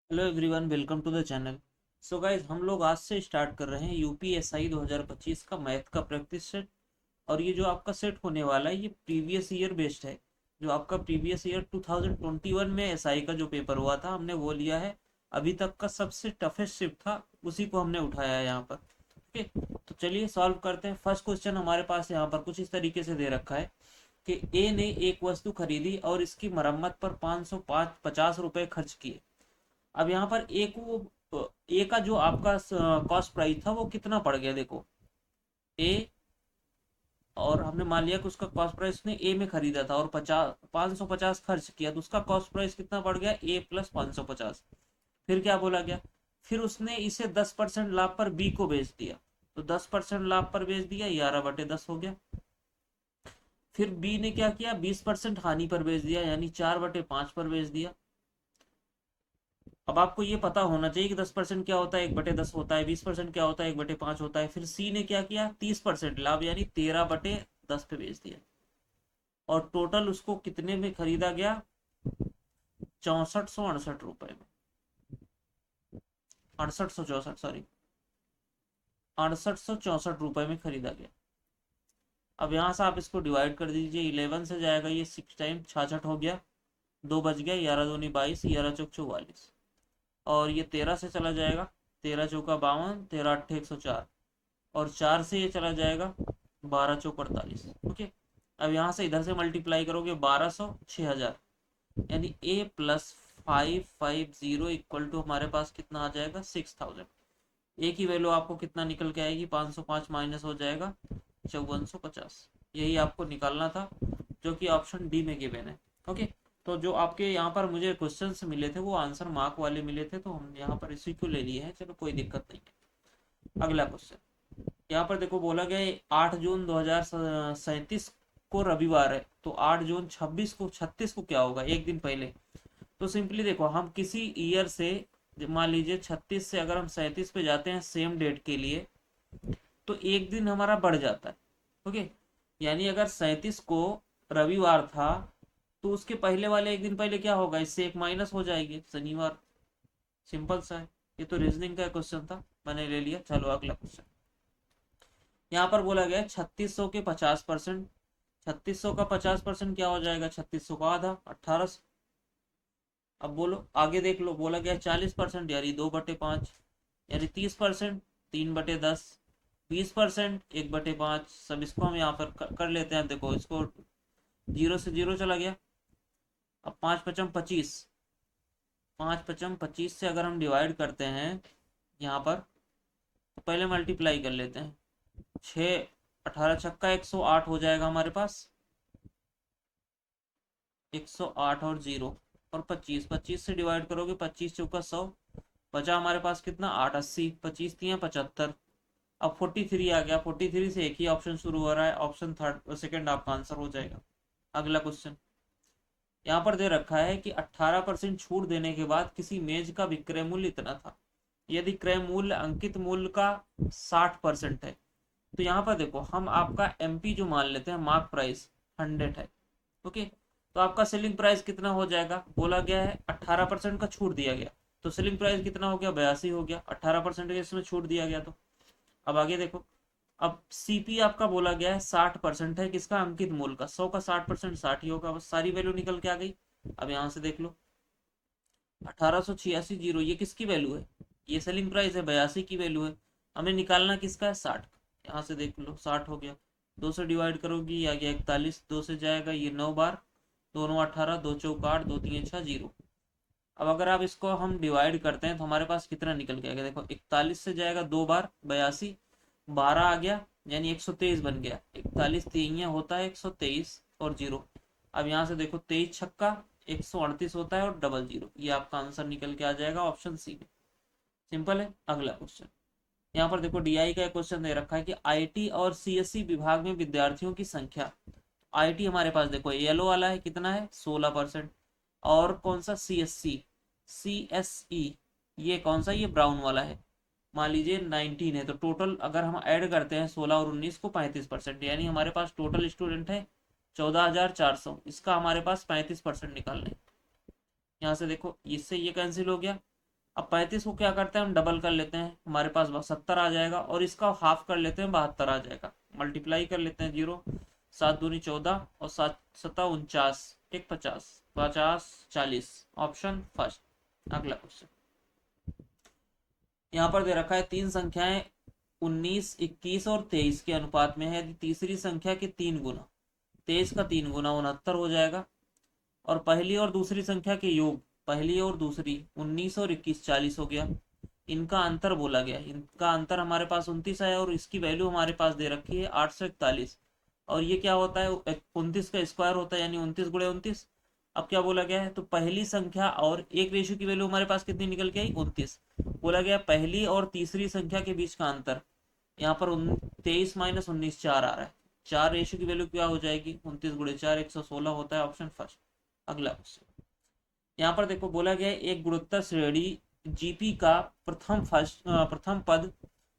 Hello everyone, welcome to the channel. So guys, हम लोग आज से स्टार्ट कर रहे हैं यूपीएसआई 2025 का मैथ का प्रैक्टिस सेट। और ये जो आपका सेट होने वाला है ये प्रीवियस ईयर बेस्ड है। जो आपका प्रीवियस ईयर 2021 में एसआई का जो पेपर हुआ था हमने वो लिया है। अभी तक का सबसे टफेस्ट शिफ्ट था, उसी को हमने उठाया है यहाँ पर। ओके, तो चलिए सॉल्व करते हैं। फर्स्ट क्वेश्चन हमारे पास यहाँ पर कुछ इस तरीके से दे रखा है कि ए ने एक वस्तु खरीदी और इसकी मरम्मत पर 550 रुपये खर्च किए। अब यहाँ पर ए का जो आपका कॉस्ट प्राइस था वो कितना पड़ गया, देखो। ए, और हमने मान लिया कि उसका कॉस्ट प्राइस उसने ए में खरीदा था और 550 खर्च किया, तो उसका कॉस्ट प्राइस कितना पड़ गया, ए प्लस 550। फिर क्या बोला गया, फिर उसने इसे 10% लाभ पर बी को बेच दिया। तो 10% लाभ पर बेच दिया, 11/10 हो गया। फिर बी ने क्या किया, 20% हानि पर बेच दिया, यानी 4/5 पर बेच दिया। अब आपको ये पता होना चाहिए कि 10% क्या होता है, 1/10 होता है, 20% क्या होता है, 1/5 होता है। फिर सी ने क्या किया, 30% लाभ यानी 13/10 पे बेच दिया। और टोटल उसको कितने में खरीदा गया, 6468 रुपए में। 6864, सॉरी, 6864 रुपए में खरीदा गया। अब यहाँ से आप इसको डिवाइड कर दीजिए, 11 से जाएगा ये 6 टाइम 66 हो गया, 2 बच गया, 11×2 = 22, 11×4 = 44। और ये 13 से चला जाएगा, 13×4 = 52, 13×8 = 104। और 4 से ये चला जाएगा, 12×4 = 48। ओके, अब यहाँ से इधर से मल्टीप्लाई करोगे, 1200 6000, यानी ए प्लस 550 इक्वल टू हमारे पास कितना आ जाएगा, 6000। ए की वैल्यू आपको कितना निकल के आएगी, 505 माइनस हो जाएगा 5450। यही आपको निकालना था, जो कि ऑप्शन डी में गिवन है। ओके, तो जो आपके यहाँ पर मुझे क्वेश्चंस मिले थे वो आंसर मार्क वाले मिले थे, तो हम यहाँ पर इसी को ले लिए हैं। चलो, कोई दिक्कत नहीं है। अगला क्वेश्चन यहाँ पर देखो, बोला गया है 8 जून 2037 को रविवार है, तो 8 जून 36 को क्या होगा, एक दिन पहले। तो सिंपली देखो, हम किसी ईयर से, मान लीजिए 36 से अगर हम 37 पे जाते हैं सेम डेट के लिए, तो एक दिन हमारा बढ़ जाता है। ओके, यानी अगर 37 को रविवार था, तो उसके पहले वाले एक दिन पहले क्या होगा, इससे एक माइनस हो जाएगी, शनिवार। सिंपल सा है। ये तो रीजनिंग का क्वेश्चन था, मैंने ले लिया। चलो अगला क्वेश्चन। यहाँ पर बोला गया 3600 के 50%। 3600 का 50% क्या हो जाएगा, 3600 का आधा, 1800। अब बोलो आगे देख लो, बोला गया 40%, यानी 2/5, यानी 30%, 3/10, 20%, 1/5। सब इसको हम यहाँ पर कर लेते हैं। देखो इसको, जीरो से जीरो चला गया। अब 5×5 = 25, 5×5 = 25 से अगर हम डिवाइड करते हैं यहाँ पर, तो पहले मल्टीप्लाई कर लेते हैं। 6, 18×6 = 108 हो जाएगा हमारे पास, 108 और जीरो, और 25, 25 से डिवाइड करोगे, 25×4 = 100। बचा हमारे पास कितना, 8×80, 25×3 = 75। अब 43 आ गया, 43 से एक ही ऑप्शन शुरू हो रहा है, ऑप्शन थर्ड सेकंड आपका आंसर हो जाएगा। अगला क्वेश्चन यहाँ पर दे रखा है कि 18% छूट देने के बाद किसी मेज का विक्रय मूल्य इतना था, यदि क्रय मूल्य अंकित मूल्य का 60% है। तो यहाँ पर देखो, हम आपका एमपी जो मान लेते हैं, मार्क प्राइस 100 है। ओके, तो आपका सेलिंग प्राइस कितना हो जाएगा, बोला गया है 18% का छूट दिया गया, तो सेलिंग प्राइस कितना हो गया, 82 हो गया, 18% इसमें छूट दिया गया। तो अब आगे देखो, अब सीपी आपका बोला गया है 60% है, किसका, अंकित मूल्य का। 100 का 60% 60 ही होगा, बस सारी वैल्यू निकल के आ गई। अब यहाँ से देख लो, 1886 ये किसकी वैल्यू है, ये सेलिंग प्राइस है, 82 की वैल्यू है। हमें निकालना किसका है, 60। यहाँ से देख लो, 60 हो गया, 2 से डिवाइड करोगी, आ गया 41, 2 से जाएगा ये 9 बार, दोनों 18, 2×4 = 8, 2×3 = 6 जीरो। अब अगर आप इसको हम डिवाइड करते हैं तो हमारे पास कितना निकल के आएगा, देखो 41 से जाएगा 2 बार, 82, 12 आ गया, यानी 123 बन गया। 41 तीन होता है 123 और जीरो। अब यहाँ से देखो, 23×6 = 138 होता है और डबल जीरो। ये आपका आंसर निकल के आ जाएगा ऑप्शन सी में। सिंपल है। अगला क्वेश्चन यहाँ पर देखो, डीआई का क्वेश्चन दे रखा है कि आईटी और सीएससी विभाग में विद्यार्थियों की संख्या। आईटी हमारे पास देखो येलो वाला है, कितना है, 16%। और कौन सा, सीएससी, सीएसई, ये कौन सा, ये ब्राउन वाला है, मान लीजिए 19 है। तो टोटल अगर हम ऐड करते हैं 16 और 19 को, 35%, यानी हमारे पास टोटल स्टूडेंट है 14,400। इसका हमारे पास 35% निकालना है। यहाँ से देखो, इससे ये कैंसिल हो गया, अब 35 को क्या करते हैं हम, डबल कर लेते हैं, हमारे पास 70 आ जाएगा, और इसका हाफ कर लेते हैं, 72 आ जाएगा। मल्टीप्लाई कर लेते हैं, 0 7 दूनी 14 और 7 7 49, एक 50, 50 40, ऑप्शन फर्स्ट। अगला क्वेश्चन यहाँ पर दे रखा है तीन संख्याएं 19 21 और 23 के अनुपात में है, यदि तीसरी संख्या के 3 गुना 23 का 3 गुना 69 हो जाएगा, और पहली और दूसरी संख्या के योग, पहली और दूसरी 19 और 21 40 हो गया। इनका अंतर बोला गया, इनका अंतर हमारे पास 29 है, और इसकी वैल्यू हमारे पास दे रखी है 841, और ये क्या होता है, 29 का स्क्वायर होता है, यानी 29 गुणे 29। अब क्या बोला गया है, तो पहली संख्या और एक रेशियो की वैल्यू हमारे पास कितनी निकल के आई, 29। बोला गया पहली और तीसरी संख्या के बीच का अंतर, यहाँ पर 23 माइनस 19 4 आ रहा है, 4 रेशियो की वैल्यू क्या हो जाएगी, 29 गुणे 4 116 होता है, ऑप्शन फर्स्ट। अगला क्वेश्चन यहाँ पर देखो, बोला गया है एक गुणोत्तर श्रेणी जीपी का प्रथम पद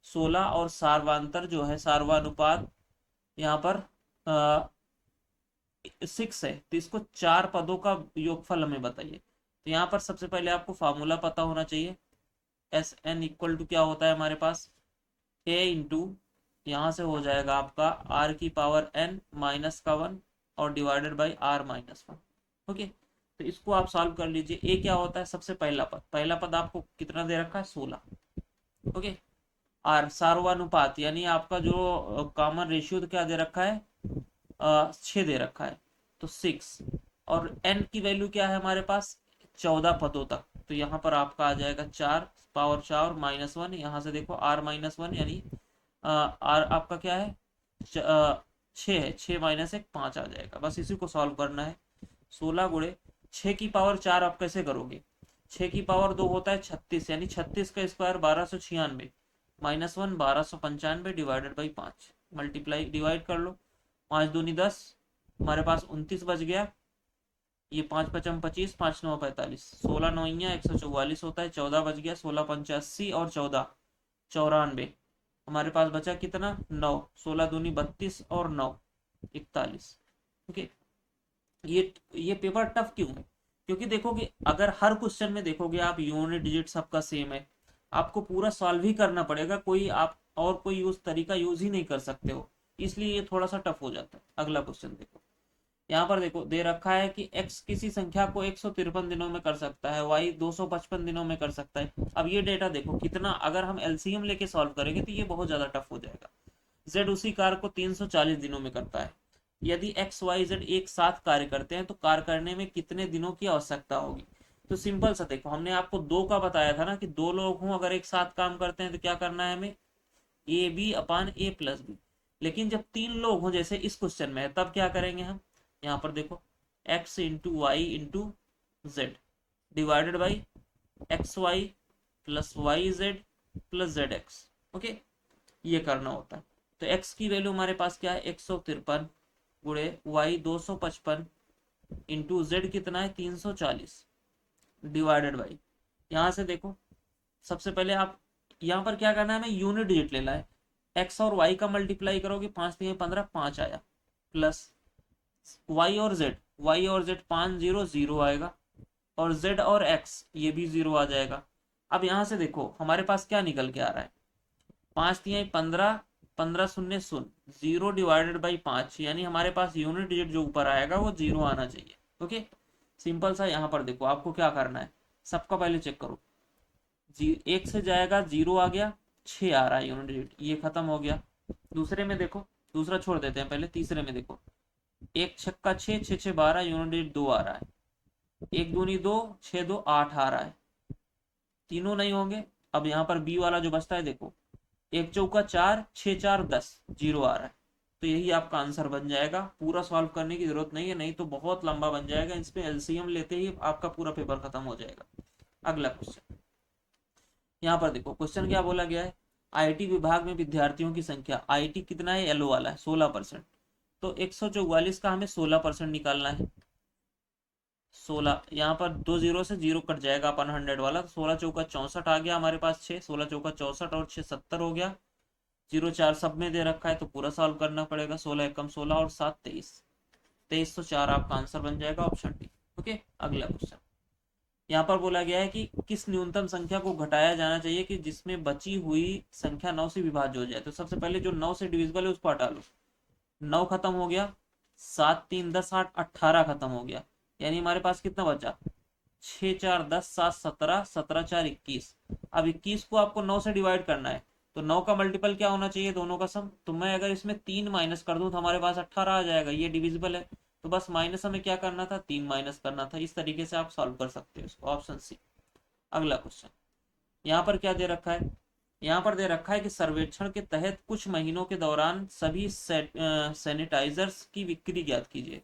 16 और सार्वांतर जो है, सार्वानुपात यहाँ पर 6 है, तो इसको 4 पदों का योगफल हमें बताइए। तो यहाँ पर सबसे पहले आपको फार्मूला पता होना चाहिए, एस एन इक्वल टू क्या होता है हमारे पास, ए इंटू यहाँ से हो जाएगा आपका आर की पावर एन माइनस का 1 और divided by R minus 1। Okay, तो इसको आप सॉल्व कर लीजिए। ए क्या होता है, सबसे पहला पद आपको कितना दे रखा है, 16। ओके, आर सार्वानुपात यानी आपका जो कॉमन रेशियो क्या दे रखा है, 6 दे रखा है, तो 6, और एन की वैल्यू क्या है हमारे पास, 14 पदों तक, तो यहाँ पर आपका आ जाएगा 4 पावर 4 माइनस 1, यहाँ से देखो आर माइनस 1 यानी आर आपका क्या है, 6 है, 6 माइनस 1 5 आ जाएगा। बस इसी को सॉल्व करना है। 16 गुणे 6 की पावर 4 आप कैसे करोगे, 6 की पावर 2 होता है 36, यानी 36 का square 1296 minus 1 1295 divided by 5, multiply divide कर लो, 5 दूनी 10, हमारे पास 29 बच गया, ये 5 पचम 25 5 9 45, 16 नौइया 144 होता है, 14 बच गया, 16 85 और 14 94, हमारे पास बचा कितना 9, 16 दूनी 32 और 9 41। ओके, ये पेपर टफ क्यों है, क्योंकि देखोगे अगर हर क्वेश्चन में देखोगे आप यूनिट डिजिट सबका सेम है, आपको पूरा सॉल्व ही करना पड़ेगा, कोई आप और कोई यूज तरीका यूज ही नहीं कर सकते हो, इसलिए ये थोड़ा सा टफ हो जाता है। अगला क्वेश्चन देखो, यहाँ पर देखो दे रखा है कि x किसी संख्या को 153 दिनों में कर सकता है, y 255 दिनों में कर सकता है। अब ये डेटा देखो कितना, अगर हम एलसीएम लेके सॉल्व करेंगे तो ये बहुत ज्यादा टफ हो जाएगा। z उसी कार्य को 340 दिनों में करता है, यदि x y z एक साथ कार्य करते हैं तो कार्य करने में कितने दिनों की आवश्यकता होगी। तो सिंपल सा देखो, हमने आपको 2 का बताया था ना कि 2 लोग हों अगर एक साथ काम करते हैं तो क्या करना है हमें, A B upon A plus B. लेकिन जब 3 लोग हों जैसे इस क्वेश्चन में है, तब क्या करेंगे हम, यहाँ पर देखो x into Y into Z divided by X Y plus Y Z plus Z X. Okay, ये करना होता है। तो x की वैल्यू हमारे पास क्या है, 153 गुणे वाई 255 इंटू जेड कितना है 340 डिवाइडेड बाई, यहाँ से देखो सबसे पहले आप यहाँ पर क्या करना है, हमें यूनिट डिजिट लेना है, x और y का मल्टीप्लाई करोगे 5 3 15 5 आया, प्लस y और z, 5 0 0 आएगा, और z और x ये भी 0 आ जाएगा। अब यहाँ से देखो हमारे पास क्या निकल के आ रहा है, 5 3 15 15 शून्य शून्य 0 डिवाइडेड बाई 5, यानी हमारे पास यूनिट डिजिट जो ऊपर आएगा वो 0 आना चाहिए। ओके, सिंपल सा। यहाँ पर देखो आपको क्या करना है, सबका पहले चेक करो, 1 से जाएगा 0 आ गया, 6 आ रहा है यूनिट डिजिट, ये खत्म हो गया। दूसरे में देखो, दूसरा छोड़ देते हैं पहले, तीसरे में देखो 1 छक्का 6 6 6 12 यूनिट डिजिट 2 आ रहा है, 1 दूनी 2 6 2 8 आ रहा है, तीनों नहीं होंगे। अब यहाँ पर बी वाला जो बचता है देखो, 1 चौका 4 6 4 10 0 आ रहा है, तो यही आपका आंसर बन जाएगा। पूरा सॉल्व करने की जरूरत नहीं है, नहीं तो बहुत लंबा बन जाएगा, इसमें एलसीएम लेते ही आपका पूरा पेपर खत्म हो जाएगा। अगला क्वेश्चन, यहाँ पर देखो क्वेश्चन क्या बोला गया है, आईटी विभाग में विद्यार्थियों की संख्या, आईटी कितना है, येलो वाला है 16%, तो 144 का हमें 16% निकालना है। 16 यहाँ पर 2 0 से 0 कट जाएगा अपन 100 वाला, तो 16 चौका 64 आ गया हमारे पास 6, 16 चौका 64 और 6 70 हो गया, 0 4 सब में दे रखा है तो पूरा सॉल्व करना पड़ेगा, 16 एकम 16 और 7 23, 2304 आपका आंसर बन जाएगा, ऑप्शन डी। ओके, अगला क्वेश्चन, यहाँ पर बोला गया है कि किस न्यूनतम संख्या को घटाया जाना चाहिए कि जिसमें बची हुई संख्या 9 से विभाज्य हो जाए। तो सबसे पहले जो 9 से डिविजिबल है उसको हटा लो। 9 खत्म हो गया, 7 3 10 8 18 खत्म हो गया, यानी हमारे पास कितना बचा, 6 4 10 7 17, 17 4 21। अब 21 को आपको 9 से डिवाइड करना है, तो 9 का मल्टीपल क्या होना चाहिए, दोनों का सम। तो मैं अगर इसमें 3 माइनस कर दूं तो हमारे पास 18 आ जाएगा, ये डिविजिबल है। तो बस माइनस हमें क्या करना था, 3 माइनस करना था। इस तरीके से आप सॉल्व कर सकते हो इसको, ऑप्शन सी। अगला क्वेश्चन यहाँ पर क्या दे रखा है, यहाँ पर दे रखा है कि सर्वेक्षण के तहत कुछ महीनों के दौरान सभी सैनिटाइजर्स की बिक्री ज्ञात कीजिए।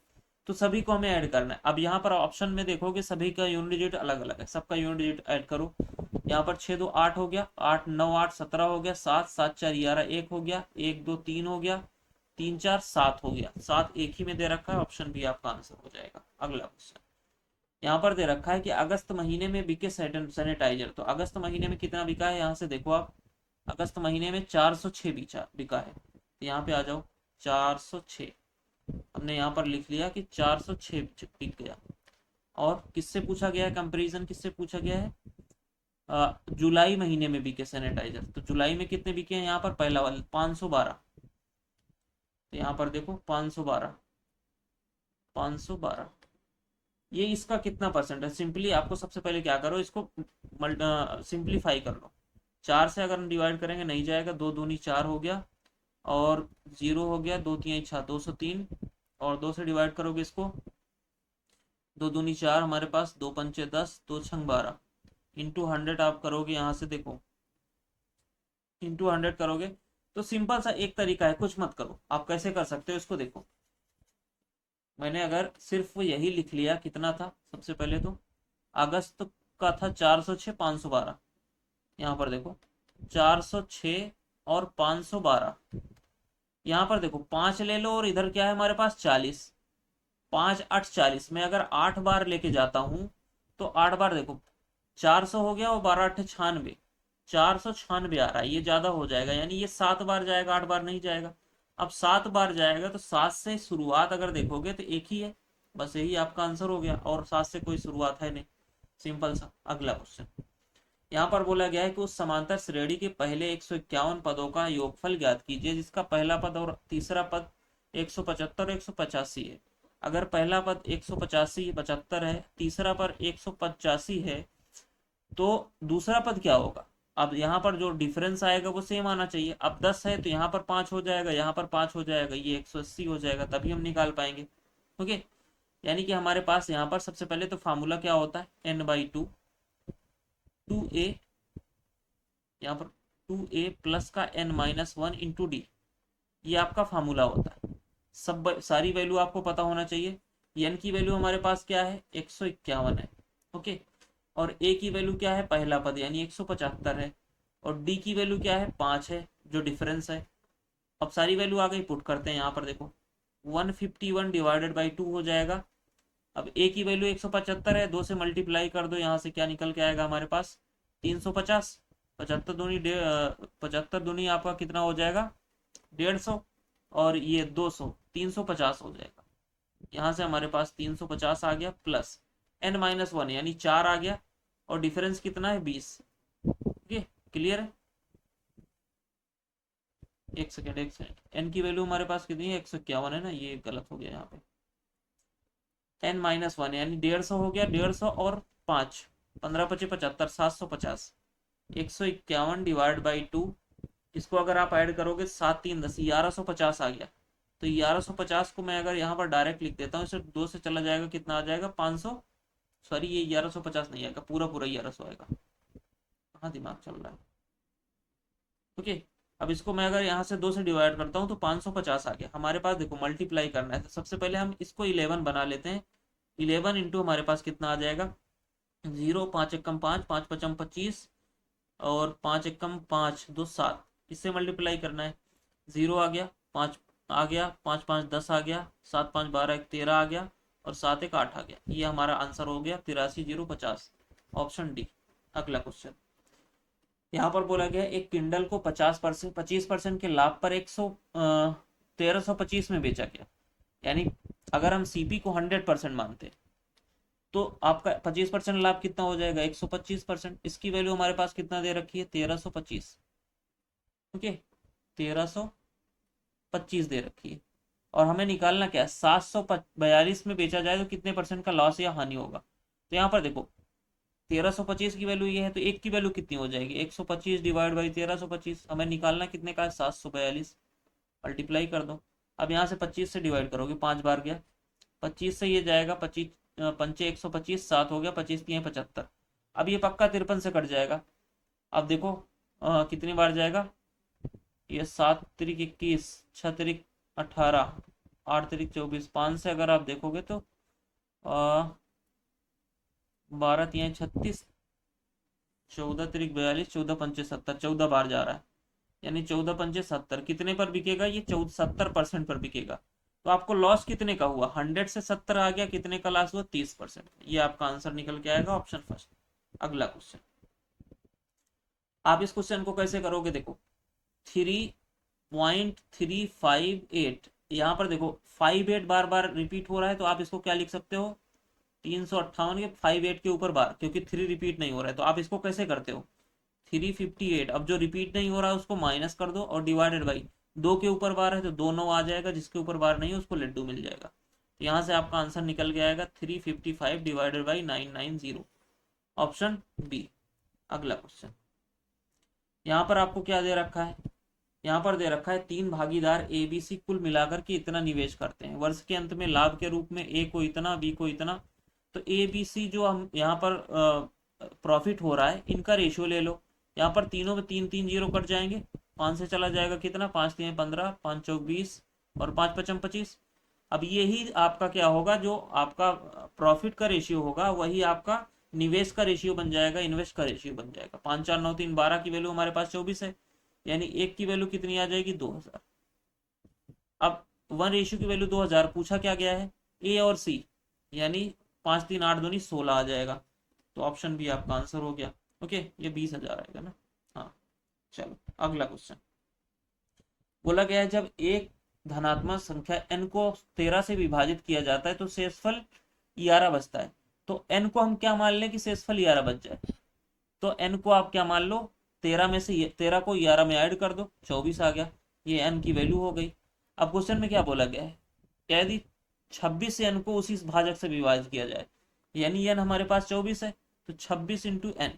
तो सभी को हमें ऐड करना है। अब यहाँ पर ऑप्शन में देखोगे सभी का यूनिट डिजिट अलग अलग है, सबका यूनिट डिजिट ऐड करो। यहाँ पर 6 2 8 हो गया, 8 9 8 17 हो गया, 7 7 4 11 1 हो गया, 1 2 3 हो गया, 3 4 7 हो गया। 7 एक ही में दे रखा है, ऑप्शन बी आपका आंसर हो जाएगा। अगला क्वेश्चन यहाँ पर दे रखा है कि अगस्त महीने में बिके सैनिटाइजर। तो अगस्त महीने में कितना बिका है, यहाँ से देखो आप, अगस्त महीने में 406 बिका है। तो यहाँ पे आ जाओ, 406 हमने यहाँ पर लिख लिया कि 406 बिक गया। और किससे पूछा गया है, कंपैरिजन किससे पूछा गया है, जुलाई महीने में बिके सैनिटाइजर। तो जुलाई में कितने बिके हैं, यहाँ पर पहला वाला 512। तो यहाँ पर देखो 512, 512 ये इसका कितना परसेंट है। सिंपली आपको सबसे पहले क्या करो, इसको सिंप्लीफाई कर लो। 4 से अगर हम डिवाइड करेंगे नहीं जाएगा, 2 दूनी 4 हो गया, और 0 हो गया, 2 3 6 203, और 2 से डिवाइड करोगे इसको, 2 दूनी 4 हमारे पास, 2 पंचे 10, 2 छंग 12, इंटू 100 आप करोगे, यहाँ से देखो इंटू 100 करोगे। तो सिंपल सा एक तरीका है, कुछ मत करो, आप कैसे कर सकते हो इसको देखो। मैंने अगर सिर्फ यही लिख लिया, कितना था सबसे पहले तो अगस्त का था 406 512, यहाँ पर देखो 406 और 512, यहाँ पर देखो 5 ले लो, और इधर क्या है हमारे पास 40, 5 8 40। मैं अगर 8 बार लेके जाता हूँ तो 8 बार देखो 400 हो गया, और 12 8 96, 496 आ रहा है, ये ज्यादा हो जाएगा, यानी ये 7 बार जाएगा, 8 बार नहीं जाएगा। अब 7 बार जाएगा तो 7 से शुरुआत अगर देखोगे तो एक ही है, बस यही आपका आंसर हो गया, और 7 से कोई शुरुआत है नहीं, सिंपल सा। अगला क्वेश्चन यहाँ पर बोला गया है कि उस समांतर श्रेणी के पहले 151 पदों का योगफल ज्ञात कीजिए जिसका पहला पद और तीसरा पद 175 185 है। अगर पहला पद 185 75 है, तीसरा पद 185 है, तो दूसरा पद क्या होगा। अब यहाँ पर जो डिफरेंस आएगा वो सेम आना चाहिए। अब 10 है तो यहाँ पर 5 हो जाएगा, यहाँ पर 5 हो जाएगा, ये 180 हो जाएगा, तभी हम निकाल पाएंगे। ओके, यानी कि हमारे पास यहाँ पर सबसे पहले तो फार्मूला क्या होता है, n/2 2a, यहाँ पर 2a प्लस का n-1 इंटू डी, ये आपका फार्मूला होता है। सब सारी वैल्यू आपको पता होना चाहिए। n की वैल्यू हमारे पास क्या है, 151 है। ओके, और a की वैल्यू क्या है, पहला पद यानी 175 है, और d की वैल्यू क्या है, 5 है, जो डिफरेंस है। अब सारी वैल्यू आ गई, पुट करते हैं यहाँ पर देखो, 151 डिवाइडेड बाई 2 हो जाएगा। अब a की वैल्यू 175 है, 2 से मल्टीप्लाई कर दो, यहाँ से क्या निकल के आएगा हमारे पास, 350, 75 दूनी आपका कितना हो जाएगा, 150, और ये 200, 350 हो जाएगा। यहाँ से हमारे पास 350 आ गया, प्लस n-1 यानी 4 आ गया, और डिफरेंस कितना है, 20। ओके, क्लियर है। एक सेकेंड n की वैल्यू हमारे पास कितनी है, 151 है ना, ये गलत हो गया यहाँ पे। n-1 यानी 150 हो गया, 150 और 5, 15 25 75, 750, 151 डिवाइड बाई 2, इसको अगर आप ऐड करोगे 7 3 10, 1150 आ गया। तो 1150 को मैं अगर यहाँ पर डायरेक्ट लिख देता हूँ, इसे 2 से चला जाएगा, कितना आ जाएगा, 500, सॉरी ये 1150 नहीं आएगा, पूरा पूरा 1100 आएगा, कहाँ दिमाग चल रहा है। ओके, अब इसको मैं अगर यहाँ से 2 से डिवाइड करता हूँ तो 550 आ गया। हमारे पास देखो मल्टीप्लाई करना है, तो सबसे पहले हम इसको 11 बना लेते हैं। 11 इंटू हमारे पास कितना आ जाएगा, 0, 5 एकम 5, 5 पचम 25, और 5 एकम 5 2 7, इससे मल्टीप्लाई करना है। 0 आ गया, 5 आ गया, 5 5 10 आ गया, 7 5 12 1 13 आ गया, और 7 1 8 आ गया। ये हमारा आंसर हो गया 83,050, ऑप्शन डी। अगला क्वेश्चन यहाँ पर बोला गया एक किंडल को 25% के लाभ पर 1325 में बेचा गया। यानी अगर हम सीपी को 100% मानते तो आपका 25% लाभ कितना हो जाएगा, 125%। इसकी वैल्यू हमारे पास कितना दे रखी है, 1325। ओके, 1325 दे रखी है। और हमें निकालना क्या है, 742 में बेचा जाए तो कितने परसेंट का लॉस या हानि होगा। तो यहाँ पर देखो 1325 की वैल्यू ये है, तो एक की वैल्यू कितनी हो जाएगी, 125 डिवाइड बाई 1325। हमें निकालना कितने का है, 742। मल्टीप्लाई कर दो। अब यहाँ से 25 से डिवाइड करोगे, 5 बार गया। 25 से ये जाएगा, 25 पंचे 125, 7 हो गया, 25×3 = 75। अब ये पक्का 53 से कट जाएगा। अब देखो कितनी बार जाएगा, ये 7×3 = 21, 6×3 = 18, 8×3 = 24, 5 से अगर आप देखोगे तो 12×3 = 36, 14×3 = 42, 14×5 = 70, 14 बार जा रहा है। यानी 14×5 = 70, कितने पर बिकेगा ये, 70% पर बिकेगा। तो आपको लॉस कितने का हुआ, 100 से 70 आ गया, कितने का लॉस हुआ, 30%। ये आपका आंसर निकल के आएगा, ऑप्शन फर्स्ट। अगला क्वेश्चन, आप इस क्वेश्चन को कैसे करोगे, देखो 3.358, यहाँ पर देखो 58 बार बार रिपीट हो रहा है, तो आप इसको क्या लिख सकते हो, 358 के 58 के ऊपर बार, क्योंकि 3 रिपीट नहीं हो रहा है। तो आप इसको कैसे करते हो, 358, अब जो रिपीट नहीं हो रहा है उसको माइनस कर दो, और डिवाइडेड बाई 2 के ऊपर बार है तो 2 9 आ जाएगा, जिसके ऊपर बार नहीं है उसको लड्डू मिल जाएगा। तो यहाँ से आपका आंसर निकल के आएगा 355 डिवाइडेड बाई 990, ऑप्शन बी। अगला क्वेश्चन, यहाँ पर आपको क्या दे रखा है, यहाँ पर दे रखा है 3 भागीदार ए बी सी कुल मिलाकर के इतना निवेश करते हैं, वर्ष के अंत में लाभ के रूप में ए को इतना, बी को इतना। तो ए बी सी जो हम यहाँ पर प्रॉफिट हो रहा है, इनका रेशियो ले लो। यहाँ पर तीनों में 3 3 जीरो कट जाएंगे, 5 से चला जाएगा कितना, 5×3 = 15, 5×4 = 20, और 5×5 = 25। अब यही आपका क्या होगा, जो आपका प्रॉफिट का रेशियो होगा वही आपका निवेश का रेशियो बन जाएगा, इन्वेस्ट का रेशियो बन जाएगा। 5 4 9 3 12 की वैल्यू हमारे पास 24 है, यानी एक की वैल्यू कितनी आ जाएगी, 2000। अब 1 रेशियो की वैल्यू 2000 पूछा क्या गया है, ए और सी, यानी 5 3 8 दूनी 16 आ जाएगा। तो ऑप्शन बी आपका आंसर हो गया। ओके, ये 20,000 आएगा ना। हाँ, चलो अगला क्वेश्चन, बोला गया है जब एक धनात्मक संख्या n को 13 से विभाजित किया जाता है तो शेषफल 11 बचता है। तो n को हम क्या मान लें कि शेषफल 11 बच जाए, तो n को आप क्या मान लो, 13 में से 13 को 11 में ऐड कर दो, 24 आ गया। ये n की वैल्यू हो गई। अब क्वेश्चन में क्या बोला गया है, क्या यदि 26 से n को उसी भाजक से विभाजित किया जाए, यानी n हमारे पास 24 है, तो 26 × n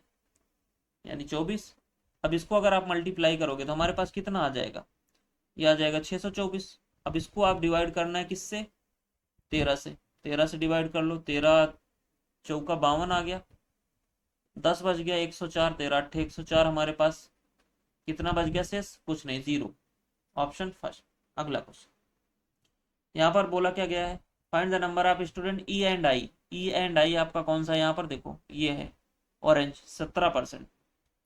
यानी 24। अब इसको अगर आप मल्टीप्लाई करोगे तो हमारे पास कितना आ जाएगा, ये आ जाएगा 624। अब इसको आप डिवाइड करना है किससे, 13 से, 13 से डिवाइड कर लो, 13 चौका 52 आ गया, 10 बच गया, 104, 13 8 104, हमारे पास कितना बच गया शेष, कुछ नहीं, 0, ऑप्शन फर्स्ट। अगला क्वेश्चन, यहाँ पर बोला क्या गया है, find the number of student E and I. E and I आपका कौन सा है, यहाँ पर देखो ये है ऑरेंज, 17%।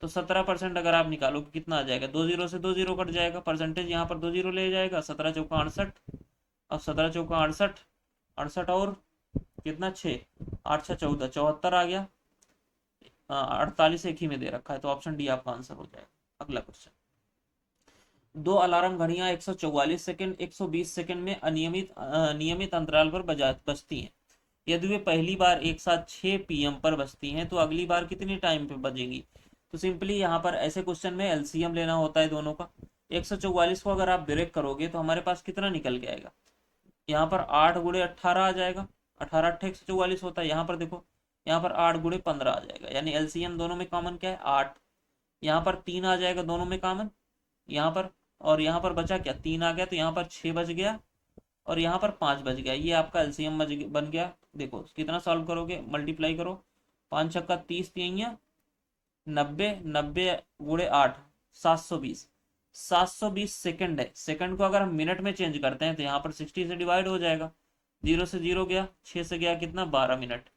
तो 17% अगर आप निकालो कि कितना आ जाएगा, 2 जीरो से 2 जीरो कट जाएगा, परसेंटेज यहाँ पर 2 जीरो ले जाएगा, 17 चौका 68। अब 17 चौका 68, 68 और कितना 6, 8 6 14, 74 आ गया। 48 एक ही में दे रखा है, तो ऑप्शन डी आपका आंसर हो जाएगा। अगला क्वेश्चन, 2 अलार्म घड़ियां 144 सेकंड 120 सेकंड में नियमित अंतराल पर बजती हैं। यदि वे पहली बार एक साथ 6 PM पर बजती हैं तो अगली बार कितनी टाइम पे बजेंगी। तो सिंपली यहाँ पर ऐसे क्वेश्चन में एलसीएम लेना होता है दोनों का। 144 को अगर आप ब्रेक करोगे तो हमारे पास कितना निकल के आएगा, यहाँ पर 8×18 आ जाएगा, 18 8 144 होता है। यहाँ पर देखो, यहाँ पर 8×15 आ जाएगा, यानी एलसीएम दोनों में कॉमन क्या है, 8। यहाँ पर 3 आ जाएगा दोनों में कॉमन, यहाँ पर, और यहाँ पर बचा क्या, 3 आ गया, तो यहाँ पर 6 बच गया, और यहाँ पर 5 बच गया। ये आपका एलसीएम बन गया। देखो कितना सॉल्व करोगे, मल्टीप्लाई करो, 5 छक्का 30, 90, 90×8 720, 720 सेकंड है। सेकंड को अगर हम मिनट में चेंज करते हैं तो यहाँ पर 60 से डिवाइड हो जाएगा, 0 से 0 गया, 6 से गया कितना, 12 मिनट,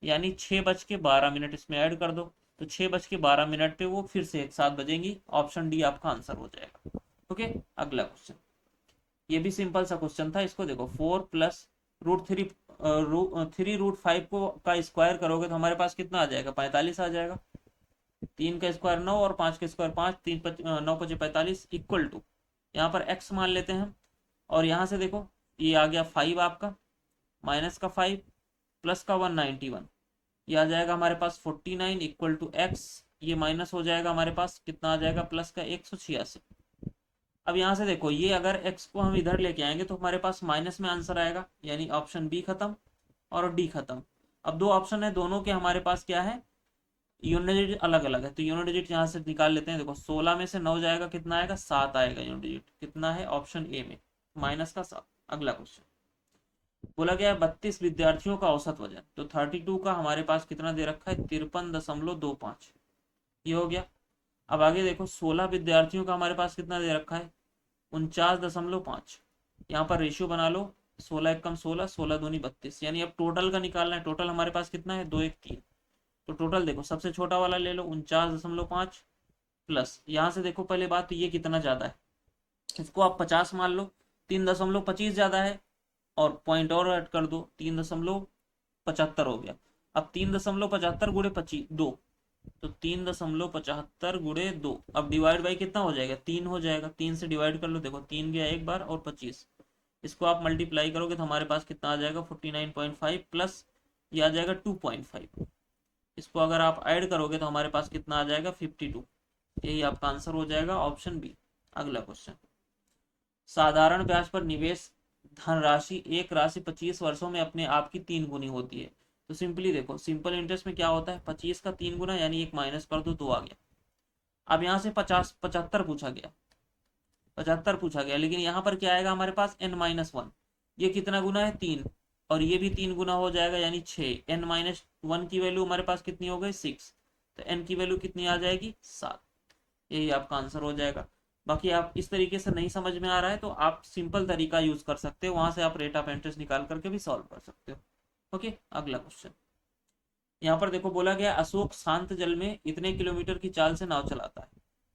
यानी 6:12 इसमें ऐड कर दो, तो 6:12 पे वो फिर से एक साथ बजेंगी। ऑप्शन डी आपका आंसर हो जाएगा। ओके, अगला क्वेश्चन, ये भी सिंपल सा क्वेश्चन था। इसको देखो, 4 + √3 3√5 को का स्क्वायर करोगे तो हमारे पास कितना आ जाएगा, 45 आ जाएगा। 3 का स्क्वायर 9 और 5 का स्क्वायर 5, 9 × 5 = 45, इक्वल टू, यहाँ पर x मान लेते हैं, और यहाँ से देखो ये आ गया 5 आपका, माइनस का 5 प्लस का 191, ये आ जाएगा हमारे पास 49 इक्वल टू एक्स, ये माइनस हो जाएगा हमारे पास कितना आ जाएगा प्लस का 186। अब यहाँ से देखो ये अगर x को हम इधर लेके आएंगे तो हमारे पास माइनस में आंसर आएगा, यानी ऑप्शन बी खत्म और डी खत्म। अब दो ऑप्शन है, दोनों के हमारे पास क्या है, यूनिट डिजिट अलग अलग है, तो यूनिट डिजिट यहाँ से निकाल लेते हैं। देखो 16 में से 9 जाएगा कितना आएगा, 7 आएगा यूनिट डिजिट, कितना है ऑप्शन ए में माइनस का 7। अगला क्वेश्चन बोला गया है 32 विद्यार्थियों का औसत वजन, तो 32 का हमारे पास कितना दे रखा है 53.25, ये हो गया। अब आगे देखो 16 विद्यार्थियों का हमारे पास कितना दे रखा है 49.5, यहाँ पर रेशियो बना लो 16 एकम 16, 16 दूनी 32, यानी अब टोटल का निकालना है। टोटल हमारे पास कितना है 2 1 3, तो टोटल देखो सबसे छोटा वाला ले लो 49.5 प्लस यहाँ से देखो पहले बात तो ये कितना ज्यादा है, इसको आप 50 मान लो, 3.25 ज्यादा है और पॉइंट और ऐड कर दो 3.75 हो गया। अब 3.75 गुणे 25 2, तो 3.75 गुणे 2, अब डिवाइड बाई कितना हो जाएगा 3 हो जाएगा, 3 से डिवाइड कर लो, देखो 3 गया एक बार और 25, इसको आप मल्टीप्लाई करोगे तो हमारे पास कितना आ जाएगा 49.5 प्लस ये आ जाएगा 2.5, इसको अगर आप ऐड करोगे तो हमारे पास कितना आ जाएगा 52, यही आपका आंसर हो जाएगा ऑप्शन बी। अगला क्वेश्चन, साधारण ब्याज पर निवेश धनराशि एक राशि 25 वर्षों में अपने आप की 3 गुनी होती है। तो सिंपली देखो सिंपल इंटरेस्ट में क्या होता है 25 का 3 गुना, यानी एक माइनस कर दो 2 आ गया। अब यहाँ से 75 पूछा गया, 75 पूछा गया, लेकिन यहाँ पर क्या आएगा हमारे पास n-1, ये कितना गुना है 3, और ये भी 3 गुना हो जाएगा यानी 6, n-1 की वैल्यू हमारे पास कितनी हो गई 6, तो n की वैल्यू कितनी आ जाएगी 7, यही आपका आंसर हो जाएगा। बाकी आप इस तरीके से नहीं समझ में आ रहा है तो आप सिंपल तरीका यूज कर सकते हो, वहां से आप रेट ऑफ इंटरेस्ट निकाल करके भी सॉल्व कर सकते हो। ओके, अगला क्वेश्चन यहाँ पर देखो बोला गया अशोक शांत जल में इतने किलोमीटर की चाल से नाव चलाता है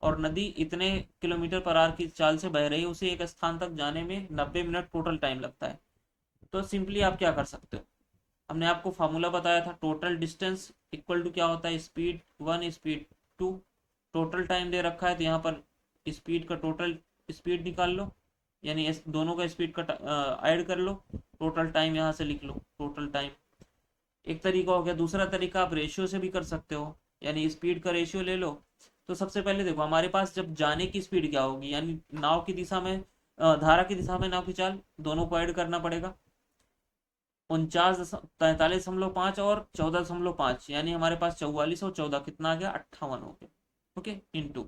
और नदी इतने किलोमीटर पर आवर की चाल से बह रही है, उसे एक स्थान तक जाने में 90 मिनट टोटल टाइम लगता है। तो सिंपली आप क्या कर सकते हो, हमने आपको फार्मूला बताया था, टोटल डिस्टेंस इक्वल टू क्या होता है स्पीड 1 स्पीड 2, टोटल टाइम दे रखा है तो यहाँ पर स्पीड का टोटल स्पीड निकाल लो, यानी इस दोनों का स्पीड का ऐड कर लो, टोटल टाइम यहाँ से लिख लो टोटल टाइम, एक तरीका हो गया। दूसरा तरीका आप रेशियो से भी कर सकते हो, यानी स्पीड का रेशियो ले लो। तो सबसे पहले देखो हमारे पास जब जाने की स्पीड क्या होगी, यानी नाव की दिशा में धारा की दिशा में नाव की चाल, दोनों को ऐड करना पड़ेगा 43.5 और 14.5, यानी हमारे पास 44 और 14 कितना आ गया 58 हो गया। ओके इंटू,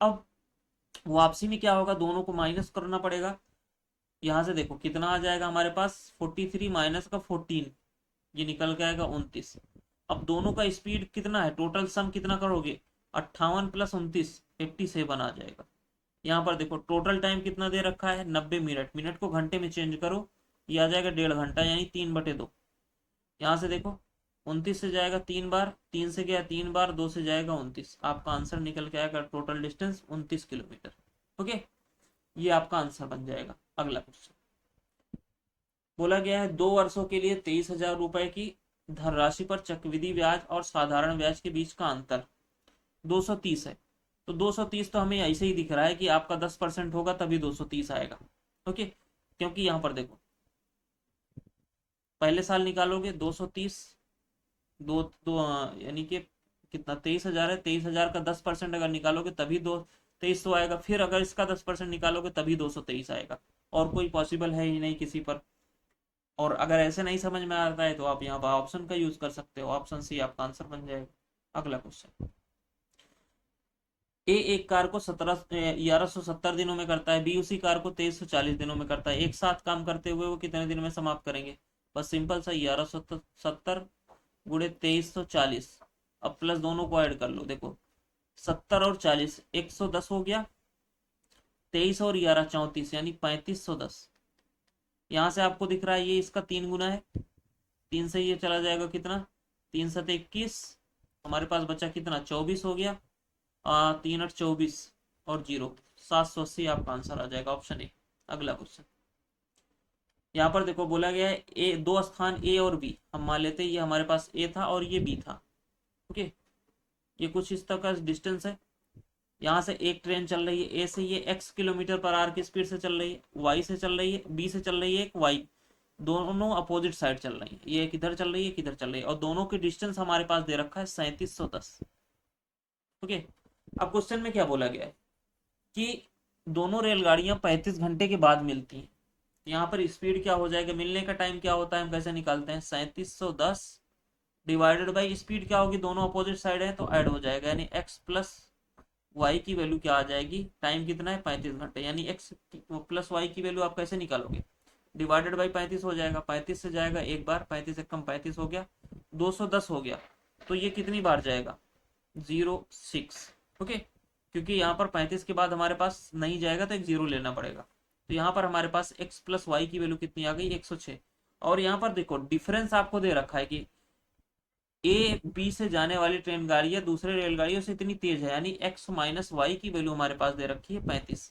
अब वापसी में क्या होगा दोनों को माइनस करना पड़ेगा, यहाँ से देखो कितना आ जाएगा हमारे पास 43 माइनस का 14, ये निकल के आएगा 29। अब दोनों का स्पीड कितना है, टोटल सम कितना करोगे 58 प्लस 29 87 आ जाएगा। यहाँ पर देखो टोटल टाइम कितना दे रखा है 90 मिनट, मिनट को घंटे में चेंज करो, ये आ जाएगा 1.5 घंटा यानी 3/2। यहाँ से देखो 29 से जाएगा 3 बार, 3 से गया 3 बार, 2 से जाएगा 29, आपका आंसर निकल के आएगा टोटल डिस्टेंस 29 किलोमीटर। ओके, ये आपका आंसर बन जाएगा। अगला क्वेश्चन बोला गया है 2 वर्षों के लिए 23,000 रुपए की धनराशि पर चक्रवृद्धि ब्याज और साधारण ब्याज के बीच का अंतर 230 है। तो 230 तो हमें ऐसे ही दिख रहा है कि आपका 10% होगा तभी 230 आएगा। ओके, क्योंकि यहाँ पर देखो पहले साल निकालोगे 230 दो दो यानी कि कितना 23,000 है, 23,000 का 10% अगर निकालोगे तभी 2300 आएगा, फिर अगर इसका 10% निकालोगे तभी 223 आएगा, और कोई पॉसिबल है ही नहीं किसी पर। और अगर ऐसे नहीं समझ में आता है तो आप यहाँ पर ऑप्शन का यूज कर सकते हो, ऑप्शन सी आपका आंसर बन जाएगा। अगला क्वेश्चन, ए एक कार को 1170 दिनों में करता है, बी उसी कार को 2340 दिनों में करता है, एक साथ काम करते हुए वो कितने दिन में समाप्त करेंगे। बस सिंपल सा 1170 गुणे 2340, अब प्लस दोनों को ऐड कर लो, देखो 70 और 40 110 हो गया, 23 और 11 34 यानी 3510। यहाँ से आपको दिख रहा है ये इसका 3 गुना है, 3 से ये चला जाएगा कितना 3 7 21, हमारे पास बचा कितना 24 हो गया, 3 8 24 और 0 780 आपका आंसर आ जाएगा ऑप्शन ए। अगला क्वेश्चन, यहाँ पर देखो बोला गया है ए दो स्थान ए और बी, हम मान लेते हैं ये हमारे पास ए था और ये बी था। ओके, ये कुछ इस तरह का डिस्टेंस है, यहाँ से एक ट्रेन चल रही है ए से, ये x किलोमीटर पर आवर की स्पीड से चल रही है, y से चल रही है, b से चल रही है एक y, दोनों अपोजिट साइड चल रही है, ये किधर चल रही है किधर चल रही है, और दोनों की डिस्टेंस हमारे पास दे रखा है 3710। ओके, अब क्वेश्चन में क्या बोला गया है कि दोनों रेलगाड़ियां 35 घंटे के बाद मिलती हैं। यहाँ पर स्पीड क्या हो जाएगा, मिलने का टाइम क्या होता है, हम कैसे निकालते हैं, 3710 डिवाइडेड बाई स्पीड क्या होगी, दोनों अपोजिट साइड है तो ऐड हो जाएगा, यानी x प्लस वाई की वैल्यू क्या आ जाएगी, टाइम कितना है 35 घंटे, यानी x प्लस वाई की वैल्यू आप कैसे निकालोगे, डिवाइडेड बाई 35 हो जाएगा, 35 से जाएगा एक बार, 35 एक कम 35 हो गया, 210 हो गया, तो ये कितनी बार जाएगा, 06। ओके, क्योंकि यहाँ पर 35 के बाद हमारे पास नहीं जाएगा तो एक जीरो लेना पड़ेगा, तो यहाँ पर हमारे पास x प्लस वाई की वैल्यू कितनी आ गई, 106। और यहाँ पर देखो डिफरेंस आपको दे रखा है कि ए बी से जाने वाली ट्रेन गाड़ी है दूसरे रेलगाड़ियों से इतनी तेज है, यानी x माइनस वाई की वैल्यू हमारे पास दे रखी है 35।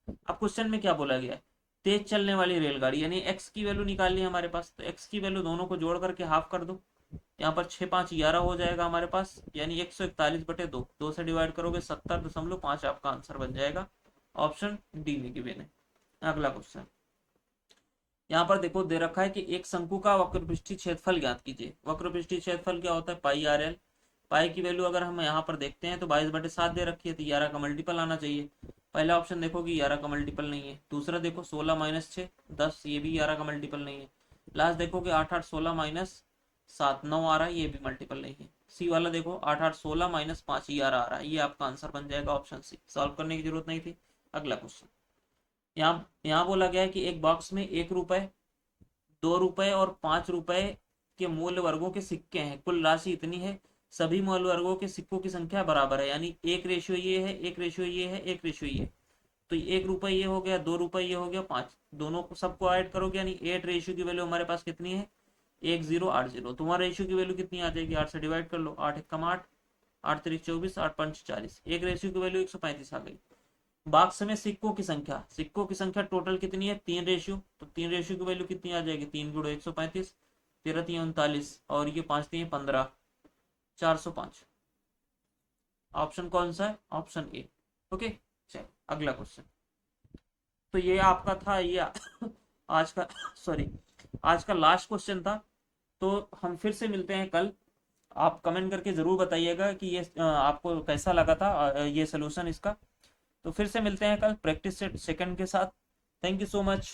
अब क्वेश्चन में क्या बोला गया है, तेज चलने वाली रेलगाड़ी, यानी x की वैल्यू निकालनी है हमारे पास, तो x की वैल्यू दोनों को जोड़ करके हाफ कर दो, यहाँ पर 6 5 11 हो जाएगा हमारे पास, यानी 141/2, 2 से डिवाइड करोगे 70.5 आपका आंसर बन जाएगा, ऑप्शन डी में गिवन है। अगला क्वेश्चन, यहाँ पर देखो दे रखा है कि एक शंकु का वक्रपृष्ठीय क्षेत्रफल ज्ञात कीजिए। वक्रपृष्ठीय क्षेत्रफल क्या होता है, पाई आर एल। पाई की वैल्यू अगर हम यहाँ पर देखते हैं तो 22/7 दे रखी है, तो 11 का मल्टीपल आना चाहिए। पहला ऑप्शन देखो कि 11 का मल्टीपल नहीं है, दूसरा देखो 16 माइनस 6 10, ये भी 11 का मल्टीपल नहीं है। लास्ट देखो कि 8 8 16 माइनस 7 9 आ रहा है, ये भी मल्टीपल नहीं है। सी वाला देखो 8 8 16 माइनस 5 11 आ रहा है, ये आपका आंसर बन जाएगा ऑप्शन सी, सॉल्व करने की जरूरत नहीं थी। अगला क्वेश्चन, यहाँ बोला गया है कि एक बॉक्स में 1 रुपए, 2 रुपए और 5 रुपए के मूल्य वर्गों के सिक्के हैं, कुल राशि इतनी है, सभी मूल्य वर्गों के सिक्कों की संख्या बराबर है, यानी एक रेशियो ये है, एक रेशियो ये है, एक रेशियो ये। तो 1 रुपए ये हो गया, 2 रुपए ये हो गया, 5, दोनों को सबको ऐड करोगे, यानी 8 रेशियो की वैल्यू हमारे पास कितनी है, 1080। तुम्हारा रेशियो की वैल्यू कितनी आ जाएगी, 8 से डिवाइड कर लो, 8 1 8, 8 3 24, 8 5 40, एक रेशियो की वैल्यू 135 आ गई। बॉक्स में सिक्कों की संख्या, सिक्कों की संख्या टोटल कितनी है, 3 रेशियो, तो 3 रेशियो की वैल्यू कितनी आ जाएगी, 3 गुणो 135, 13 3 39, और ये 5 3 15, 405। ऑप्शन कौन सा है, ऑप्शन ए। ओके, चलो अगला क्वेश्चन, तो ये आपका था ये आज का सॉरी आज का लास्ट क्वेश्चन था। तो हम फिर से मिलते हैं कल, आप कमेंट करके ज़रूर बताइएगा कि ये आपको कैसा लगा था ये सोल्यूशन इसका। तो फिर से मिलते हैं कल प्रैक्टिस सेट सेकंड के साथ। Thank you so much.